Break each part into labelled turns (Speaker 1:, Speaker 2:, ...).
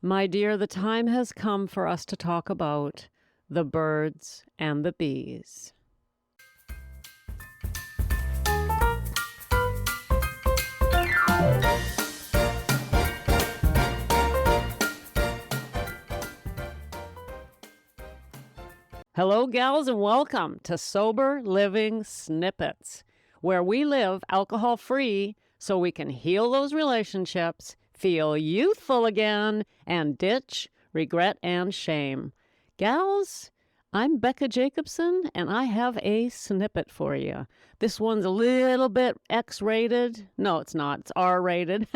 Speaker 1: My dear, the time has come for us to talk about the birds and the bees. Hello, gals, and welcome to Sober Living Snippets, where we live alcohol-free so we can heal those relationships, feel youthful again, and ditch regret and shame. Gals, I'm Becca Jacobson, and I have a snippet for you. This one's a little bit X-rated. No, it's not. It's R-rated.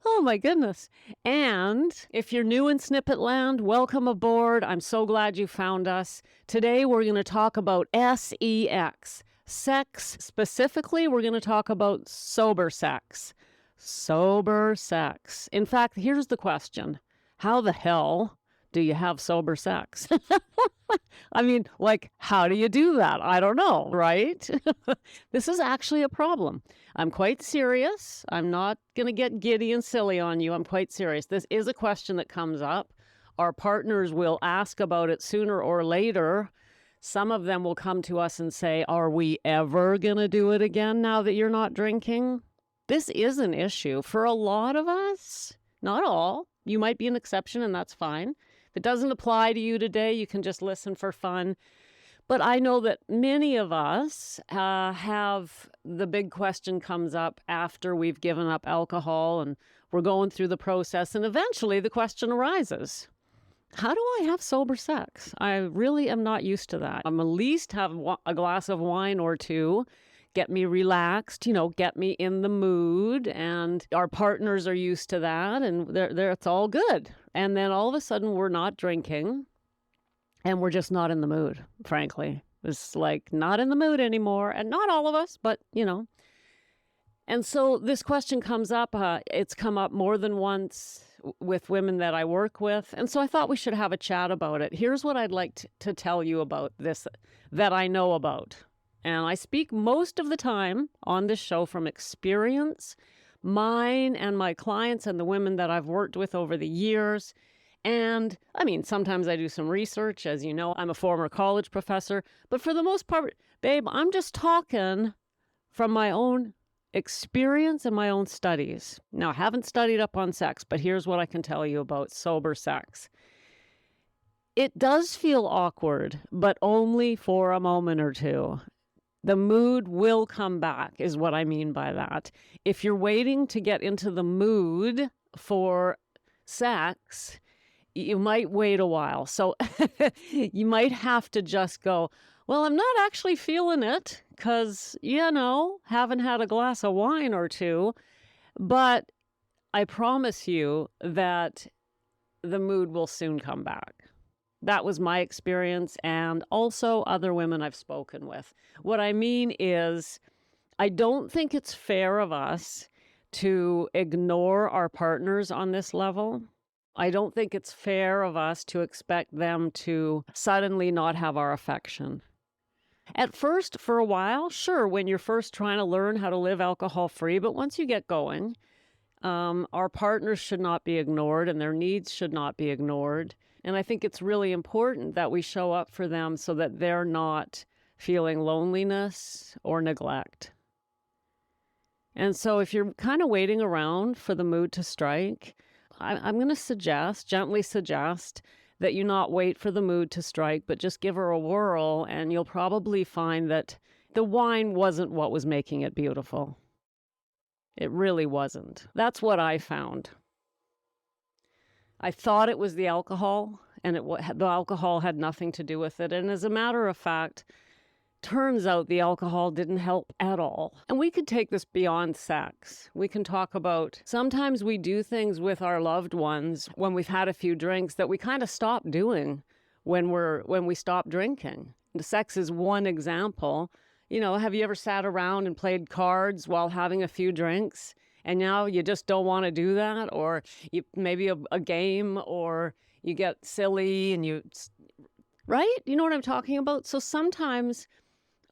Speaker 1: Oh, my goodness. And if you're new in Snippet Land, welcome aboard. I'm so glad you found us. Today, we're going to talk about sex. Sex. Specifically, we're going to talk about sober sex. Sober sex. In fact, here's the question. How the hell do you have sober sex? I mean, how do you do that? I don't know, right? This is actually a problem. I'm quite serious. I'm not going to get giddy and silly on you. I'm quite serious. This is a question that comes up. Our partners will ask about it sooner or later. Some of them will come to us and say, are we ever going to do it again now that you're not drinking? This is an issue for a lot of us. Not all. You might be an exception, and that's fine. If it doesn't apply to you today, you can just listen for fun. But I know that many of us have the big question comes up after we've given up alcohol and we're going through the process, and eventually the question arises. How do I have sober sex? I really am not used to that. I'm at least have a glass of wine or two, get me relaxed, get me in the mood, and our partners are used to that, and it's all good. And then all of a sudden we're not drinking, and we're just not in the mood, frankly. It's not in the mood anymore, and not all of us, but, And so this question comes up. It's come up more than once with women that I work with, and so I thought we should have a chat about it. Here's what I'd like to tell you about this that I know about. And I speak most of the time on this show from experience, mine and my clients and the women that I've worked with over the years. And I mean, sometimes I do some research. As you know, I'm a former college professor. But for the most part, babe, I'm just talking from my own experience and my own studies. Now, I haven't studied up on sex, but here's what I can tell you about sober sex. It does feel awkward, but only for a moment or two. The mood will come back, is what I mean by that. If you're waiting to get into the mood for sex, you might wait a while. So you might have to just go, well, I'm not actually feeling it because, haven't had a glass of wine or two. But I promise you that the mood will soon come back. That was my experience, and also other women I've spoken with. What I mean is, I don't think it's fair of us to ignore our partners on this level. I don't think it's fair of us to expect them to suddenly not have our affection. At first, for a while, sure, when you're first trying to learn how to live alcohol-free, but once you get going, our partners should not be ignored, and their needs should not be ignored. And I think it's really important that we show up for them so that they're not feeling loneliness or neglect. And so if you're kind of waiting around for the mood to strike, I'm going to gently suggest that you not wait for the mood to strike, but just give her a whirl, and you'll probably find that the wine wasn't what was making it beautiful. It really wasn't. That's what I found. I thought it was the alcohol, and the alcohol had nothing to do with it. And as a matter of fact, turns out the alcohol didn't help at all. And we could take this beyond sex. We can talk about sometimes we do things with our loved ones when we've had a few drinks that we kind of stop doing when we stop drinking. The sex is one example. Have you ever sat around and played cards while having a few drinks? And now you just don't want to do that, or maybe a game, or you get silly and right? You know what I'm talking about? So sometimes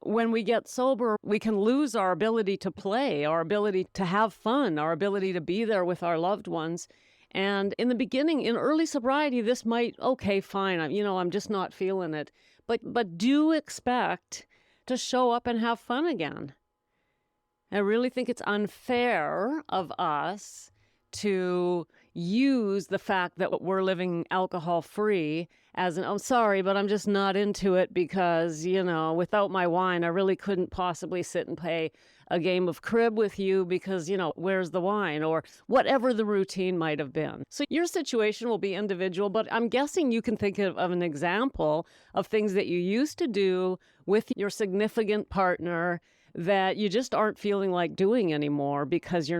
Speaker 1: when we get sober, we can lose our ability to play, our ability to have fun, our ability to be there with our loved ones. And in the beginning, in early sobriety, this might, okay, fine, I'm just not feeling it. But do expect to show up and have fun again. I really think it's unfair of us to use the fact that we're living alcohol free as I'm sorry, but I'm just not into it because, without my wine, I really couldn't possibly sit and play a game of crib with you because, where's the wine, or whatever the routine might have been. So your situation will be individual, but I'm guessing you can think of an example of things that you used to do with your significant partner that you just aren't feeling like doing anymore because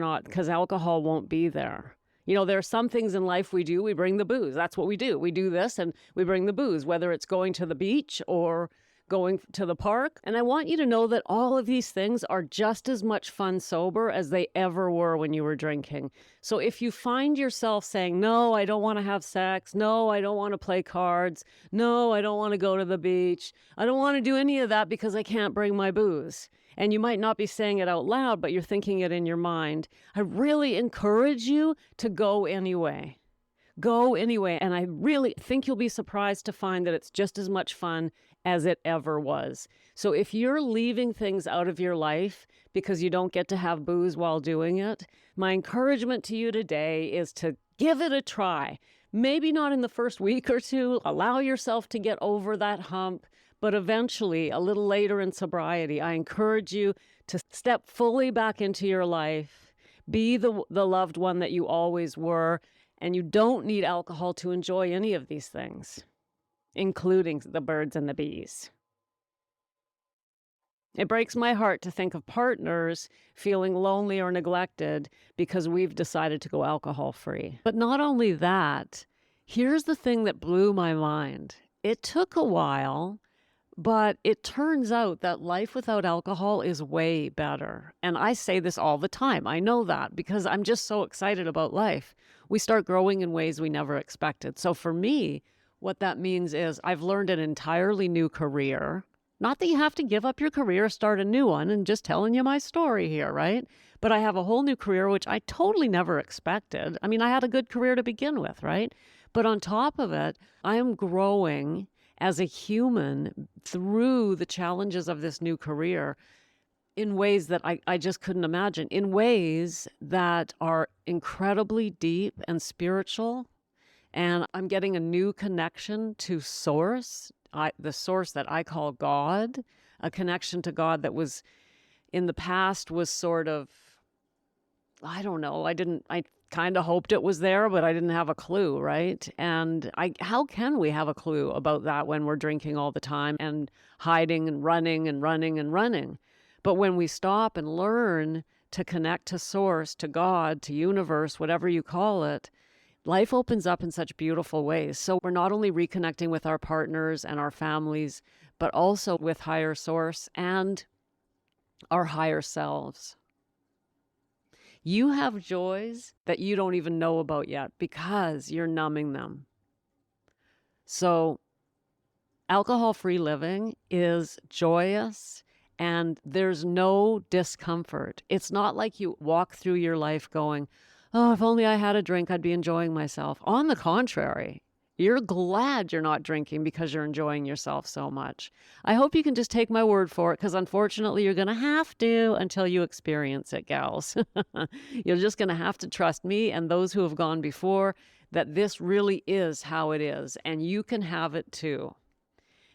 Speaker 1: alcohol won't be there. There are some things in life we do. We bring the booze. That's what we do. We do this and we bring the booze, whether it's going to the beach or going to the park. And I want you to know that all of these things are just as much fun sober as they ever were when you were drinking. So if you find yourself saying, no, I don't want to have sex. No, I don't want to play cards. No, I don't want to go to the beach. I don't want to do any of that because I can't bring my booze. And you might not be saying it out loud, but you're thinking it in your mind. I really encourage you to go anyway. Go anyway. And I really think you'll be surprised to find that it's just as much fun as it ever was. So if you're leaving things out of your life because you don't get to have booze while doing it, my encouragement to you today is to give it a try. Maybe not in the first week or two. Allow yourself to get over that hump. But eventually, a little later in sobriety, I encourage you to step fully back into your life, be the loved one that you always were, and you don't need alcohol to enjoy any of these things, including the birds and the bees. It breaks my heart to think of partners feeling lonely or neglected because we've decided to go alcohol-free. But not only that, here's the thing that blew my mind. It took a while, but it turns out that life without alcohol is way better. And I say this all the time. I know that because I'm just so excited about life. We start growing in ways we never expected. So for me, what that means is I've learned an entirely new career. Not that you have to give up your career, start a new one, and just telling you my story here, right? But I have a whole new career, which I totally never expected. I mean, I had a good career to begin with, right? But on top of it, I am growing as a human through the challenges of this new career in ways that I just couldn't imagine, in ways that are incredibly deep and spiritual. And I'm getting a new connection to Source, the Source that I call God, a connection to God that was in the past was sort of, I don't know, I kind of hoped it was there, but I didn't have a clue, right? And how can we have a clue about that when we're drinking all the time and hiding and running and running and running? But when we stop and learn to connect to Source, to God, to universe, whatever you call it, life opens up in such beautiful ways. So we're not only reconnecting with our partners and our families, but also with higher Source and our higher selves. You have joys that you don't even know about yet because you're numbing them. So alcohol-free living is joyous and there's no discomfort. It's not like you walk through your life going, oh, if only I had a drink, I'd be enjoying myself. On the contrary, you're glad you're not drinking because you're enjoying yourself so much. I hope you can just take my word for it because unfortunately you're going to have to until you experience it, gals. You're just going to have to trust me and those who have gone before that this really is how it is and you can have it too.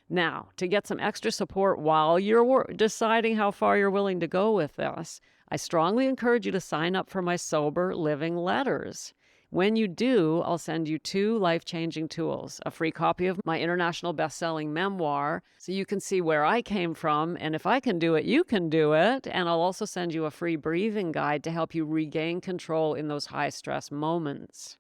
Speaker 1: Now, to get some extra support while you're deciding how far you're willing to go with this, I strongly encourage you to sign up for my Sober Living Letters. When you do, I'll send you 2 life-changing tools, a free copy of my international best-selling memoir so you can see where I came from, and if I can do it, you can do it. And I'll also send you a free breathing guide to help you regain control in those high-stress moments.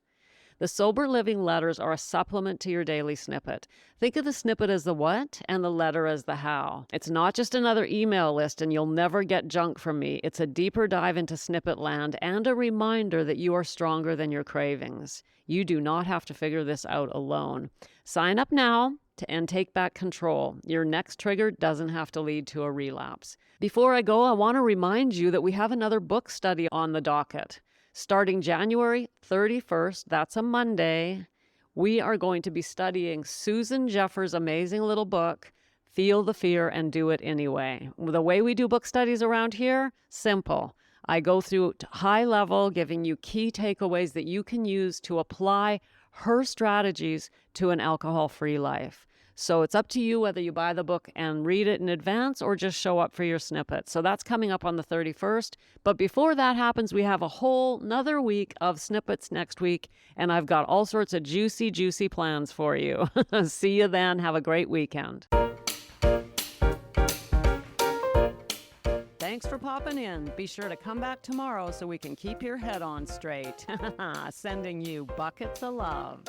Speaker 1: The Sober Living Letters are a supplement to your daily snippet. Think of the snippet as the what and the letter as the how. It's not just another email list and you'll never get junk from me. It's a deeper dive into snippet land and a reminder that you are stronger than your cravings. You do not have to figure this out alone. Sign up now and take back control. Your next trigger doesn't have to lead to a relapse. Before I go, I want to remind you that we have another book study on the docket. Starting January 31st, that's a Monday, we are going to be studying Susan Jeffers' amazing little book, Feel the Fear and Do It Anyway. The way we do book studies around here, simple. I go through high level, giving you key takeaways that you can use to apply her strategies to an alcohol-free life. So it's up to you whether you buy the book and read it in advance or just show up for your snippet. So that's coming up on the 31st. But before that happens, we have a whole another week of snippets next week. And I've got all sorts of juicy, juicy plans for you. See you then. Have a great weekend. Thanks for popping in. Be sure to come back tomorrow so we can keep your head on straight. Sending you buckets of love.